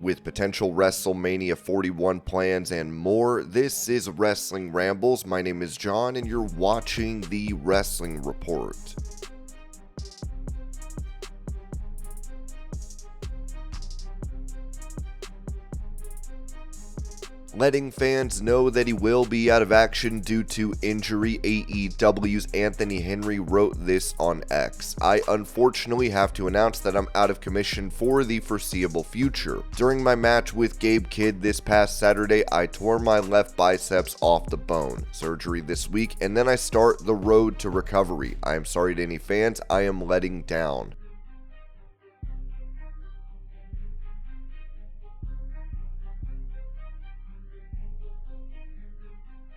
With potential WrestleMania 41 plans and more, this is Wrestling Rambles. My name is John and you're watching the Wrestling Report. Letting fans know that he will be out of action due to injury, AEW's Anthony Henry wrote this on X. I unfortunately have to announce that I'm out of commission for the foreseeable future. During my match with Gabe Kidd this past Saturday, I tore my left biceps off the bone. Surgery this week, and then I start the road to recovery. I am sorry to any fans, I am letting down.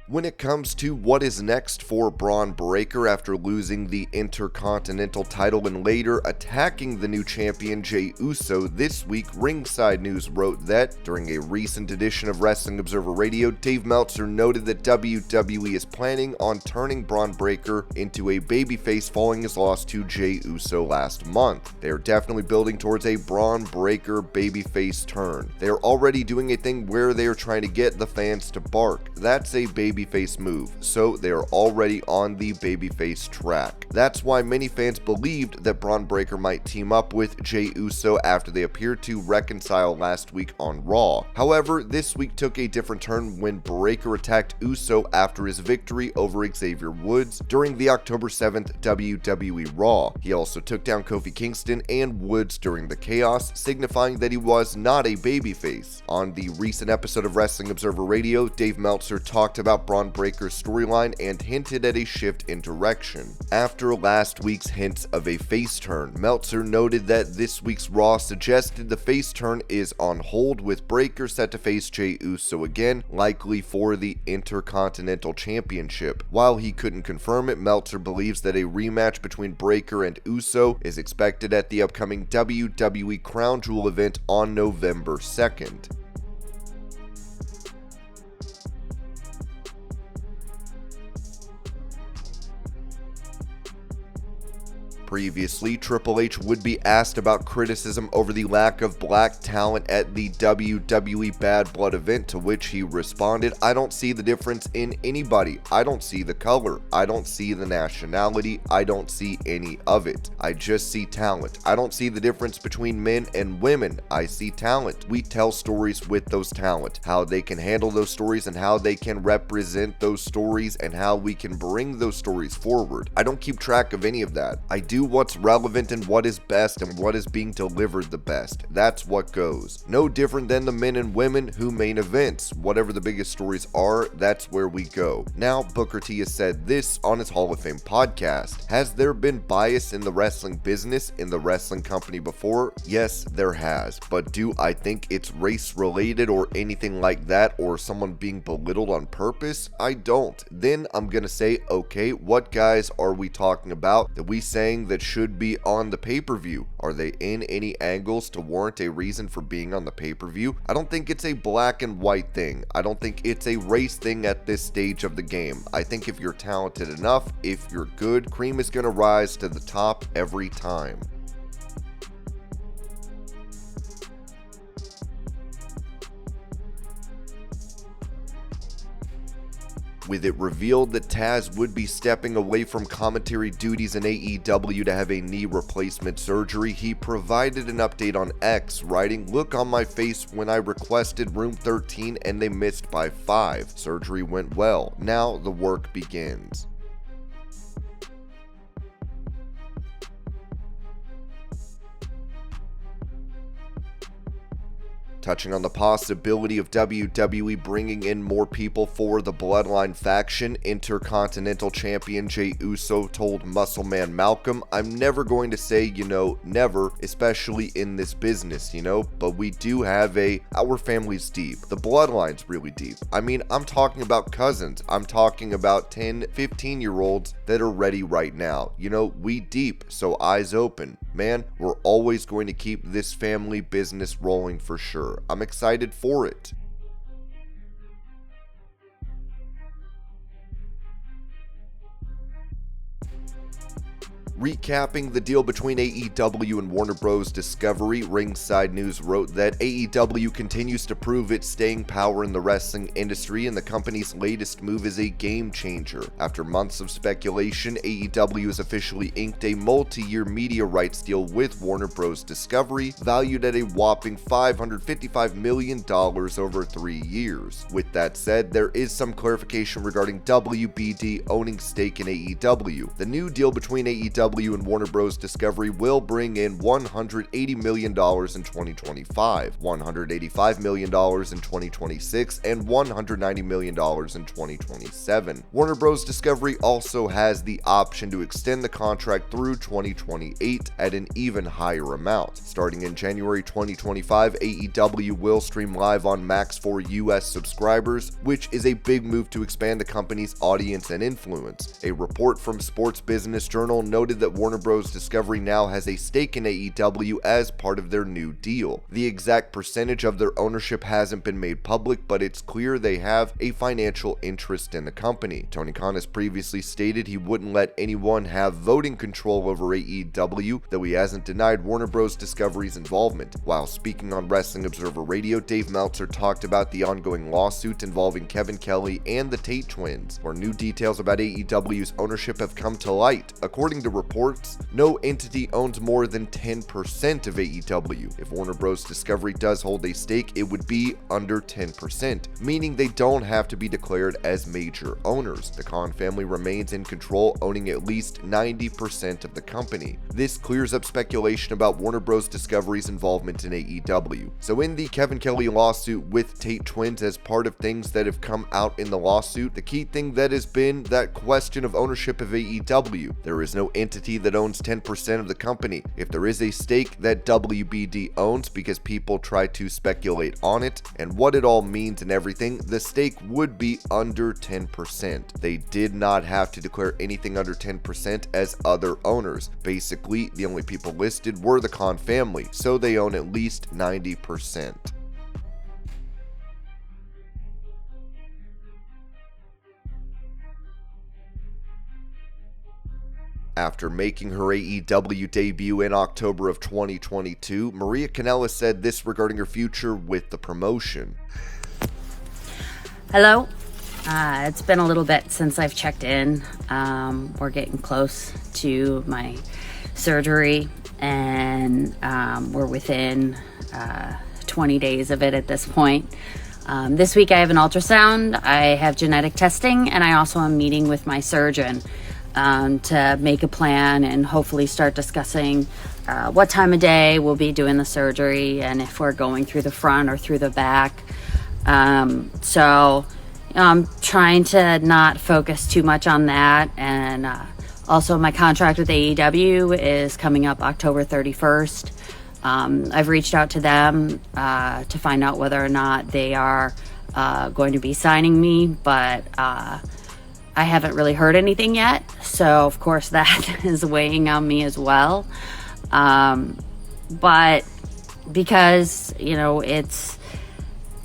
When it comes to what is next for Bron Breakker after losing the Intercontinental title and later attacking the new champion Jey Uso this week, Ringside News wrote that during a recent edition of Wrestling Observer Radio, Dave Meltzer noted that WWE is planning on turning Bron Breakker into a babyface following his loss to Jey Uso last month. They are definitely building towards a Bron Breakker babyface turn. They are already doing a thing where they are trying to get the fans to bark. That's a babyface move, so they are already on the babyface track. That's why many fans believed that Bron Breakker might team up with Jey Uso after they appeared to reconcile last week on Raw. However, this week took a different turn when Breakker attacked Uso after his victory over Xavier Woods during the October 7th WWE Raw. He also took down Kofi Kingston and Woods during the chaos, signifying that he was not a babyface. On the recent episode of Wrestling Observer Radio, Dave Meltzer talked about Bron Breakker's storyline and hinted at a shift in direction. After last week's hints of a face turn, Meltzer noted that this week's Raw suggested the face turn is on hold, with Breakker set to face Jey Uso again, likely for the Intercontinental Championship. While he couldn't confirm it, Meltzer believes that a rematch between Breakker and Uso is expected at the upcoming WWE Crown Jewel event on November 2nd. Previously, Triple H would be asked about criticism over the lack of black talent at the WWE Bad Blood event, to which he responded, "I don't see the difference in anybody. I don't see the color. I don't see the nationality. I don't see any of it. I just see talent. I don't see the difference between men and women. I see talent. We tell stories with those talent. How they can handle those stories and how they can represent those stories and how we can bring those stories forward. I don't keep track of any of that. I do what's relevant and what is best and what is being delivered the best. That's what goes. No different than the men and women who main events. Whatever the biggest stories are, that's where we go." Now, Booker T has said this on his Hall of Fame podcast. Has there been bias in the wrestling business, in the wrestling company before? Yes, there has. But do I think it's race related or anything like that, or someone being belittled on purpose? I don't. Then I'm gonna say, okay, what guys are we talking about that we saying that should be on the pay-per-view? Are they in any angles to warrant a reason for being on the pay-per-view? I don't think it's a black and white thing. I don't think it's a race thing at this stage of the game. I think if you're talented enough, if you're good, cream is going to rise to the top every time. With it revealed that Taz would be stepping away from commentary duties in AEW to have a knee replacement surgery, he provided an update on X, writing, "Look on my face when I requested room 13 and they missed by 5. Surgery went well. Now the work begins." Touching on the possibility of WWE bringing in more people for the Bloodline faction, Intercontinental Champion Jey Uso told Muscleman Malcolm, "I'm never going to say, never, especially in this business, but we do have our family's deep. The Bloodline's really deep. I mean, I'm talking about cousins. I'm talking about 10, 15-year-olds that are ready right now. We deep, so eyes open. Man, we're always going to keep this family business rolling for sure. I'm excited for it." Recapping the deal between AEW and Warner Bros. Discovery, Ringside News wrote that AEW continues to prove its staying power in the wrestling industry, and the company's latest move is a game changer. After months of speculation, AEW has officially inked a multi-year media rights deal with Warner Bros. Discovery, valued at a whopping $555 million over 3 years. With that said, there is some clarification regarding WBD owning stake in AEW. The new deal between AEW and Warner Bros. Discovery will bring in $180 million in 2025, $185 million in 2026, and $190 million in 2027. Warner Bros. Discovery also has the option to extend the contract through 2028 at an even higher amount. Starting in January 2025, AEW will stream live on Max for US subscribers, which is a big move to expand the company's audience and influence. A report from Sports Business Journal noted that Warner Bros. Discovery now has a stake in AEW as part of their new deal. The exact percentage of their ownership hasn't been made public, but it's clear they have a financial interest in the company. Tony Khan has previously stated he wouldn't let anyone have voting control over AEW, though he hasn't denied Warner Bros. Discovery's involvement. While speaking on Wrestling Observer Radio, Dave Meltzer talked about the ongoing lawsuit involving Kevin Kelly and the Tate twins, where new details about AEW's ownership have come to light. According to reports, no entity owns more than 10% of AEW. If Warner Bros. Discovery does hold a stake, it would be under 10%, meaning they don't have to be declared as major owners. The Khan family remains in control, owning at least 90% of the company. This clears up speculation about Warner Bros. Discovery's involvement in AEW. So in the Kevin Kelly lawsuit with Tate twins, as part of things that have come out in the lawsuit, the key thing that has been that question of ownership of AEW. There is no entity that owns 10% of the company. If there is a stake that WBD owns, because people try to speculate on it and what it all means and everything, the stake would be under 10%. They did not have to declare anything under 10% as other owners. Basically, the only people listed were the Khan family, so they own at least 90%. After making her AEW debut in October of 2022, Maria Kanellis said this regarding her future with the promotion. Hello. It's been a little bit since I've checked in. We're getting close to my surgery, and we're within 20 days of it at this point. This week I have an ultrasound, I have genetic testing, and I also am meeting with my surgeon to make a plan and hopefully start discussing what time of day we'll be doing the surgery and if we're going through the front or through the back. So I'm trying to not focus too much on that. And also my contract with AEW is coming up October 31st. I've reached out to them to find out whether or not they are going to be signing me, but I haven't really heard anything yet, so of course that is weighing on me as well. But because, you know, it's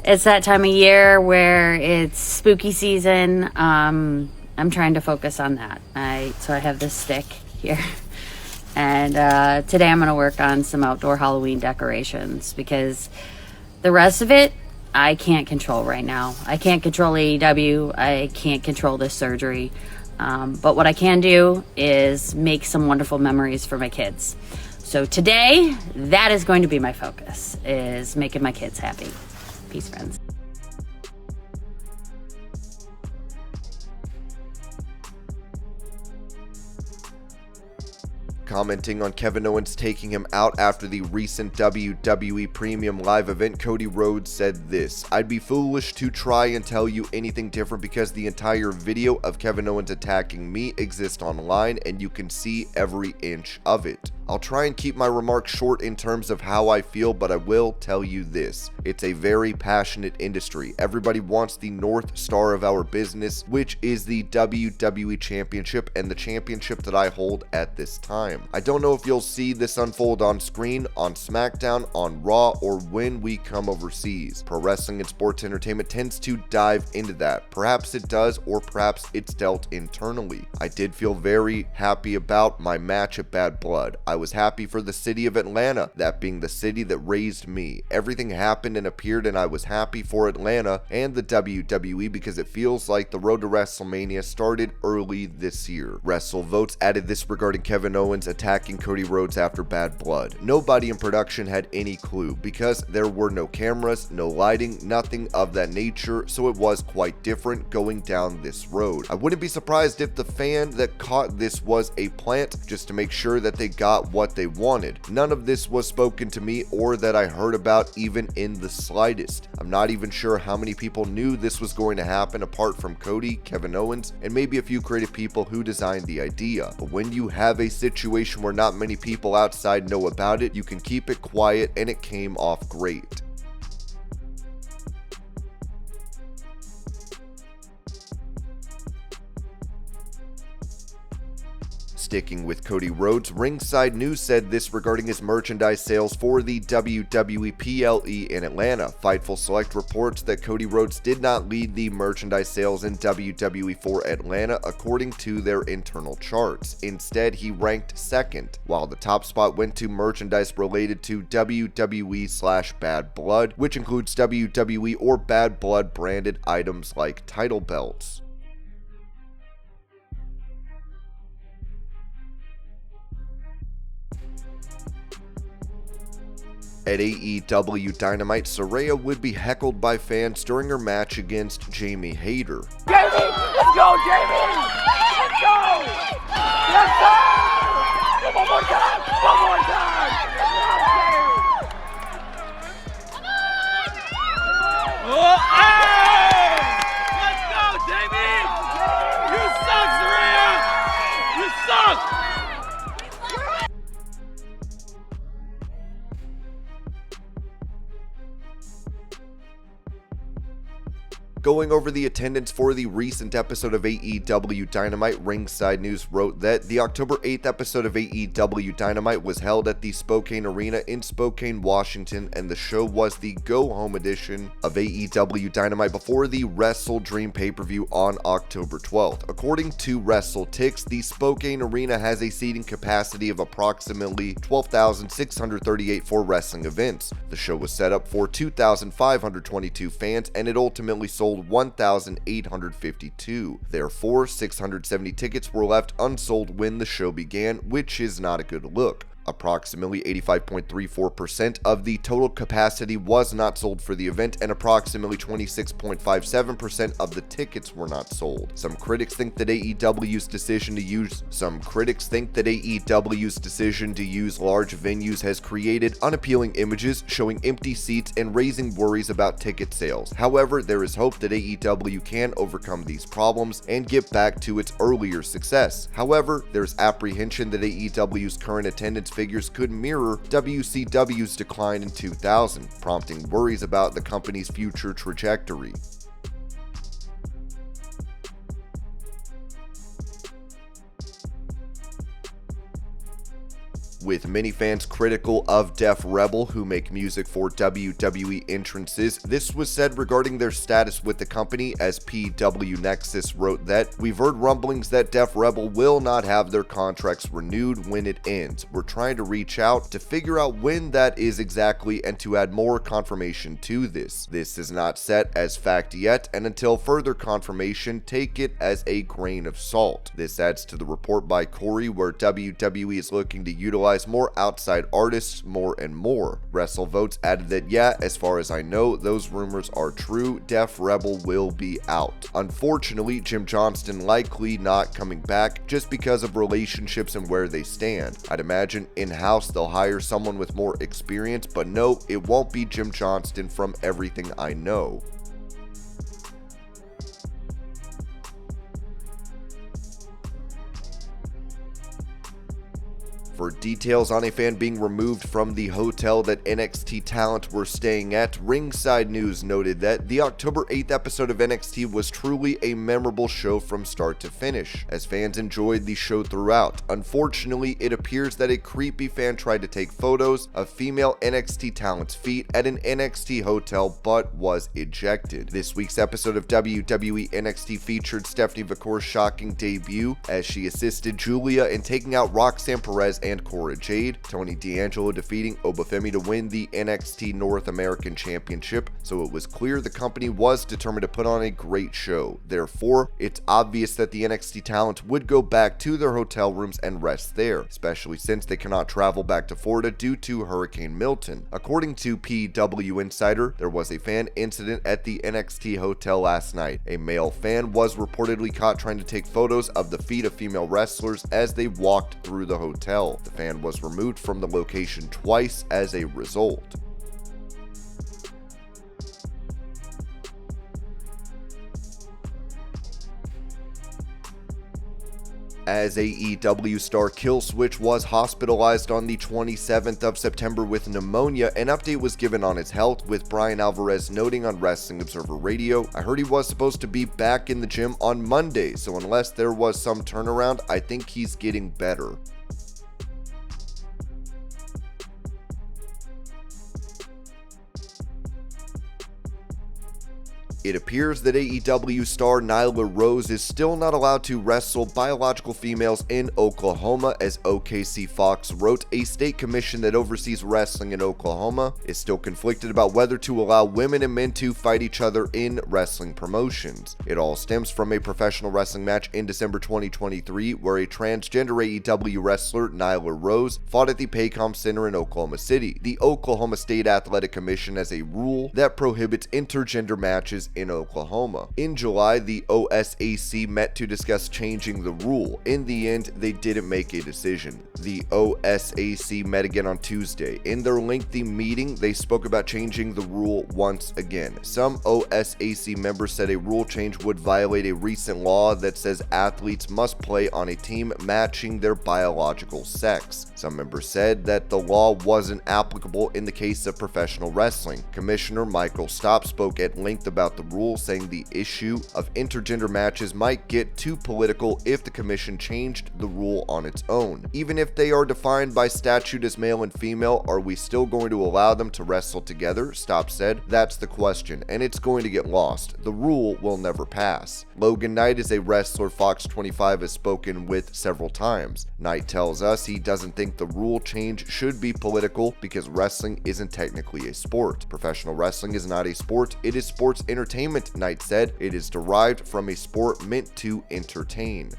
that time of year where it's spooky season, I'm trying to focus on that. So I have this stick here, and today I'm going to work on some outdoor Halloween decorations, because the rest of it I can't control right now. I can't control AEW. I can't control this surgery. But what I can do is make some wonderful memories for my kids. So today, that is going to be my focus, is making my kids happy. Peace, friends. Commenting on Kevin Owens taking him out after the recent WWE Premium Live event, Cody Rhodes said this: "I'd be foolish to try and tell you anything different because the entire video of Kevin Owens attacking me exists online and you can see every inch of it. I'll try and keep my remarks short in terms of how I feel, but I will tell you this. It's a very passionate industry. Everybody wants the North Star of our business, which is the WWE Championship and the championship that I hold at this time. I don't know if you'll see this unfold on screen, on SmackDown, on Raw, or when we come overseas. Pro wrestling and sports entertainment tends to dive into that. Perhaps it does, or perhaps it's dealt internally. I did feel very happy about my match at Bad Blood. I was happy for the city of Atlanta, that being the city that raised me. Everything happened and appeared, and I was happy for Atlanta and the WWE because it feels like the road to WrestleMania started early this year. WrestleVotes added this regarding Kevin Owens attacking Cody Rhodes after Bad Blood. Nobody in production had any clue because there were no cameras, no lighting, nothing of that nature, so it was quite different going down this road. I wouldn't be surprised if the fan that caught this was a plant just to make sure that they got what they wanted. None of this was spoken to me or that I heard about even in the slightest. I'm not even sure how many people knew this was going to happen apart from Cody, Kevin Owens, and maybe a few creative people who designed the idea. But when you have a situation where not many people outside know about it, you can keep it quiet, and it came off great. Sticking with Cody Rhodes, Ringside News said this regarding his merchandise sales for the WWE PLE in Atlanta. Fightful Select reports that Cody Rhodes did not lead the merchandise sales in WWE for Atlanta according to their internal charts. Instead, he ranked second, while the top spot went to merchandise related to WWE/Bad Blood, which includes WWE or Bad Blood branded items like title belts. At AEW Dynamite, Saraya would be heckled by fans during her match against Jamie Hayter. Jamie! Let's go, Jamie! Let's go! Yes, sir! One more time! One more time! Oh, hey! Let's go, Jamie! You suck, Saraya! You suck! Going over the attendance for the recent episode of AEW Dynamite, Ringside News wrote that the October 8th episode of AEW Dynamite was held at the Spokane Arena in Spokane, Washington, and the show was the go-home edition of AEW Dynamite before the Wrestle Dream pay-per-view on October 12th. According to WrestleTix, the Spokane Arena has a seating capacity of approximately 12,638 for wrestling events. The show was set up for 2,522 fans, and it ultimately sold 1,852. Therefore, 670 tickets were left unsold when the show began, which is not a good look. Approximately 85.34% of the total capacity was not sold for the event, and approximately 26.57% of the tickets were not sold. Some critics think that AEW's decision to use large venues has created unappealing images, showing empty seats and raising worries about ticket sales. However, there is hope that AEW can overcome these problems and get back to its earlier success. However, there's apprehension that AEW's current attendance figures could mirror WCW's decline in 2000, prompting worries about the company's future trajectory. With many fans critical of Def Rebel, who make music for WWE entrances, this was said regarding their status with the company, as PW Nexus wrote that, "We've heard rumblings that Def Rebel will not have their contracts renewed when it ends. We're trying to reach out to figure out when that is exactly and to add more confirmation to this. This is not set as fact yet, and until further confirmation, take it as a grain of salt." This adds to the report by Corey, where WWE is looking to utilize more outside artists more and more. WrestleVotes added that, yeah, as far as I know, those rumors are true. Def Rebel will be out. Unfortunately, Jim Johnston likely not coming back just because of relationships and where they stand. I'd imagine in-house they'll hire someone with more experience, but no, it won't be Jim Johnston from everything I know. For details on a fan being removed from the hotel that NXT talent were staying at, Ringside News noted that the October 8th episode of NXT was truly a memorable show from start to finish, as fans enjoyed the show throughout. Unfortunately, it appears that a creepy fan tried to take photos of female NXT talent's feet at an NXT hotel but was ejected. This week's episode of WWE NXT featured Stephanie Vacor's shocking debut as she assisted Julia in taking out Roxanne Perez and Cora Jade, Tony D'Angelo defeating Obafemi to win the NXT North American Championship, so it was clear the company was determined to put on a great show. Therefore, it's obvious that the NXT talent would go back to their hotel rooms and rest there, especially since they cannot travel back to Florida due to Hurricane Milton. According to PW Insider, there was a fan incident at the NXT hotel last night. A male fan was reportedly caught trying to take photos of the feet of female wrestlers as they walked through the hotel. The fan was removed from the location twice as a result. As AEW star Killswitch was hospitalized on the 27th of September with pneumonia, an update was given on his health, with Brian Alvarez noting on Wrestling Observer Radio, "I heard he was supposed to be back in the gym on Monday, so unless there was some turnaround, I think he's getting better." It appears that AEW star Nyla Rose is still not allowed to wrestle biological females in Oklahoma, as OKC Fox wrote. A state commission that oversees wrestling in Oklahoma is still conflicted about whether to allow women and men to fight each other in wrestling promotions. It all stems from a professional wrestling match in December 2023 where a transgender AEW wrestler, Nyla Rose, fought at the Paycom Center in Oklahoma City. The Oklahoma State Athletic Commission has a rule that prohibits intergender matches in Oklahoma. In July, the OSAC met to discuss changing the rule. In the end, they didn't make a decision. The OSAC met again on Tuesday. In their lengthy meeting, they spoke about changing the rule once again. Some OSAC members said a rule change would violate a recent law that says athletes must play on a team matching their biological sex. Some members said that the law wasn't applicable in the case of professional wrestling. Commissioner Michael Stopp spoke at length about the rule, saying the issue of intergender matches might get too political if the commission changed the rule on its own. Even if they are defined by statute as male and female, are we still going to allow them to wrestle together? Stopp said. That's the question, and it's going to get lost. The rule will never pass. Logan Knight is a wrestler Fox 25 has spoken with several times. Knight tells us he doesn't think the rule change should be political because wrestling isn't technically a sport. Professional wrestling is not a sport, it is sports entertainment, Knight said. It is derived from a sport meant to entertain.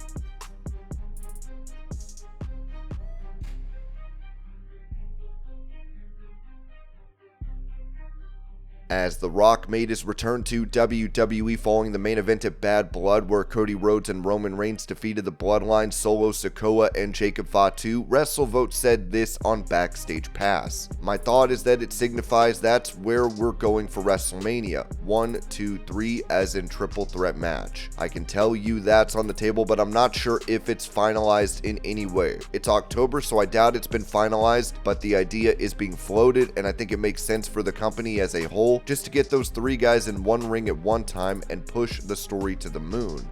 As The Rock made his return to WWE following the main event at Bad Blood, where Cody Rhodes and Roman Reigns defeated the Bloodline, Solo Sikoa, and Jacob Fatu, WrestleVote said this on Backstage Pass. "My thought is that it signifies that's where we're going for WrestleMania. 1, 2, 3 as in triple threat match. I can tell you that's on the table, but I'm not sure if it's finalized in any way. It's October, so I doubt it's been finalized, but the idea is being floated, and I think it makes sense for the company as a whole just to get those 3 guys in one ring at one time and push the story to the moon."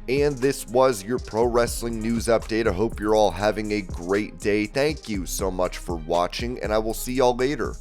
And this was your pro wrestling news update. I hope you're all having a great day. Thank you so much for watching, and I will see y'all later.